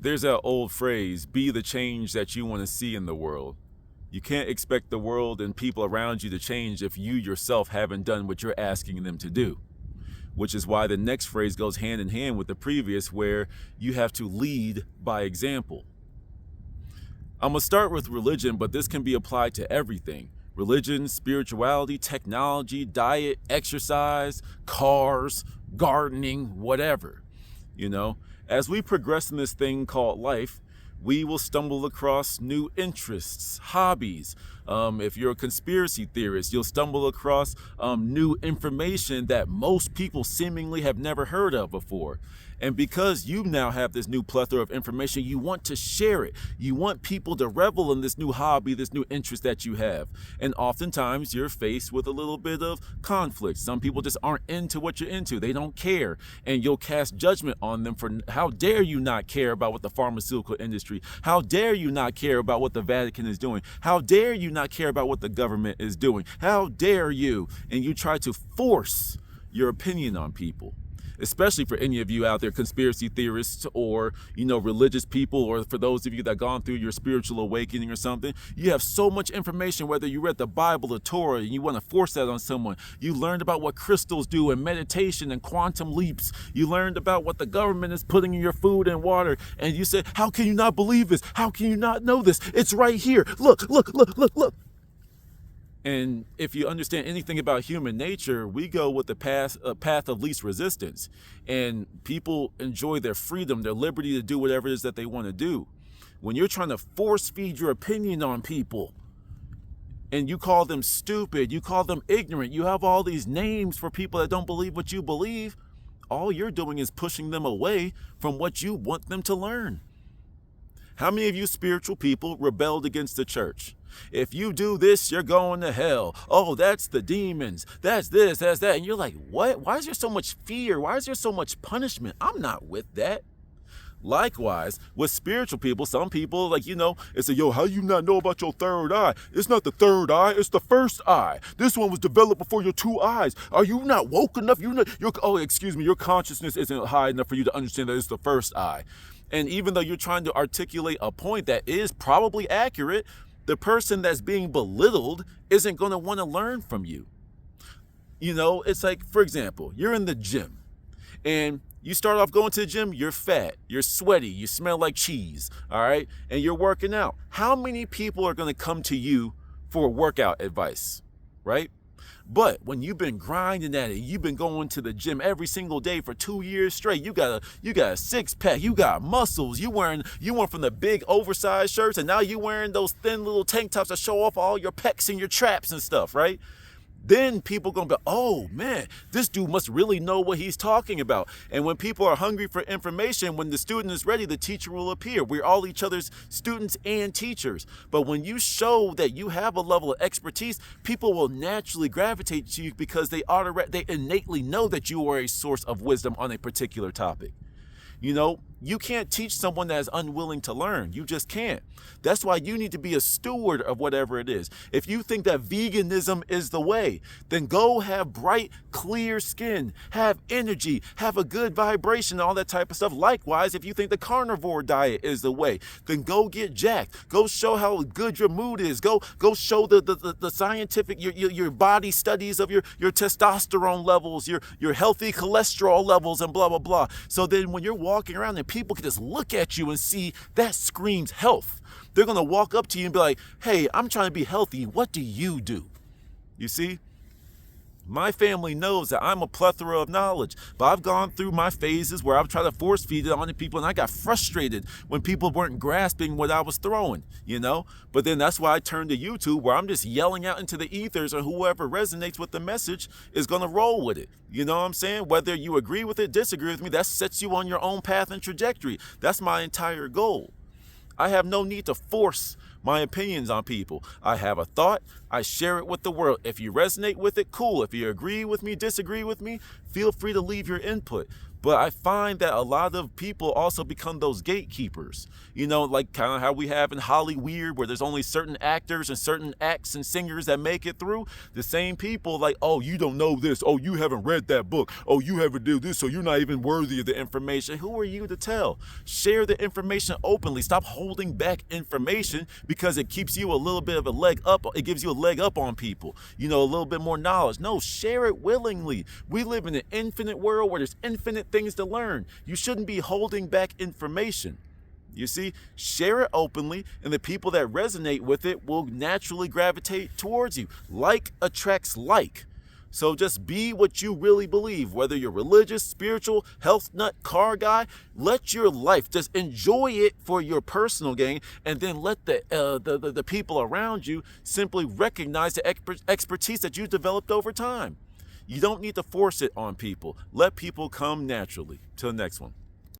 There's that old phrase, be the change that you want to see in the world. You can't expect the world and people around you to change if you yourself haven't done what you're asking them to do. Which is why the next phrase goes hand in hand with the previous, where you have to lead by example. I'm going to start with religion, but this can be applied to everything. Religion, spirituality, technology, diet, exercise, cars, gardening, whatever. As we progress in this thing called life, we will stumble across new interests, hobbies. If you're a conspiracy theorist, you'll stumble across new information that most people seemingly have never heard of before. And because you now have this new plethora of information, you want to share it. You want people to revel in this new hobby, this new interest that you have. And oftentimes you're faced with a little bit of conflict. Some people just aren't into what you're into. They don't care. And you'll cast judgment on them for how dare you not care about what the pharmaceutical industry, how dare you not care about what the Vatican is doing? How dare you not care about what the government is doing? How dare you? And you try to force your opinion on people. Especially for any of you out there, conspiracy theorists or, religious people, or for those of you that have gone through your spiritual awakening or something, you have so much information, whether you read the Bible or Torah, and you want to force that on someone. You learned about what crystals do and meditation and quantum leaps. You learned about what the government is putting in your food and water. And you said, how can you not believe this? How can you not know this? It's right here. Look, look, look, look, look. And if you understand anything about human nature, we go with the path of least resistance. And people enjoy their freedom, their liberty to do whatever it is that they want to do. When you're trying to force feed your opinion on people, and you call them stupid, you call them ignorant, you have all these names for people that don't believe what you believe, all you're doing is pushing them away from what you want them to learn. How many of you spiritual people rebelled against the church? If you do this, you're going to hell. Oh, that's the demons. That's this, that's that. And you're like, what? Why is there so much fear? Why is there so much punishment? I'm not with that. Likewise, with spiritual people, some people it's a, how you not know about your third eye? It's not the third eye, it's the first eye. This one was developed before your two eyes. Are you not woke enough? Your consciousness isn't high enough for you to understand that it's the first eye. And even though you're trying to articulate a point that is probably accurate, the person that's being belittled isn't going to want to learn from you. It's like, for example, you're in the gym and you start off going to the gym, you're fat, you're sweaty, you smell like cheese, all right? And you're working out. How many people are going to come to you for workout advice, right? But when you've been grinding at it, you've been going to the gym every single day for 2 years straight, you got a six pack, you got muscles, you went from the big oversized shirts, and now you wearing those thin little tank tops that show off all your pecs and your traps and stuff, right? Then people gonna be, oh man, this dude must really know what he's talking about. And when people are hungry for information, when the student is ready, the teacher will appear. We're all each other's students and teachers. But when you show that you have a level of expertise, people will naturally gravitate to you because they innately know that you are a source of wisdom on a particular topic. You can't teach someone that is unwilling to learn. You just can't. That's why you need to be a steward of whatever it is. If you think that veganism is the way, then go have bright, clear skin, have energy, have a good vibration, all that type of stuff. Likewise, if you think the carnivore diet is the way, then go get jacked. Go show how good your mood is. Go show the scientific, your body studies of your testosterone levels, your healthy cholesterol levels, and blah, blah, blah. So then when you're walking around and people can just look at you and see that screams health. They're going to walk up to you and be like, hey, I'm trying to be healthy. What do you do? You see? My family knows that I'm a plethora of knowledge, but I've gone through my phases where I've tried to force feed it on the people, and I got frustrated when people weren't grasping what I was throwing, But then that's why I turned to YouTube, where I'm just yelling out into the ethers, and whoever resonates with the message is going to roll with it. You know what I'm saying? Whether you agree with it, disagree with me, that sets you on your own path and trajectory. That's my entire goal. I have no need to force my opinions on people. I have a thought, I share it with the world. If you resonate with it, cool. If you agree with me, disagree with me, feel free to leave your input. But I find that a lot of people also become those gatekeepers, like kind of how we have in Hollywood, where there's only certain actors and certain acts and singers that make it through. The same people like, oh, you don't know this. Oh, you haven't read that book. Oh, you haven't do this, so you're not even worthy of the information. Who are you to tell? Share the information openly. Stop holding back information because it keeps you a little bit of a leg up. It gives you a leg up on people, a little bit more knowledge. No, share it willingly. We live in an infinite world where there's infinite things to learn. You shouldn't be holding back information. You see, share it openly, and the people that resonate with it will naturally gravitate towards you. Like attracts like. So just be what you really believe, whether you're religious, spiritual, health nut, car guy. Let your life, just enjoy it for your personal gain, and then let the people around you simply recognize the expertise that you developed over time. You don't need to force it on people. Let people come naturally. Till next one.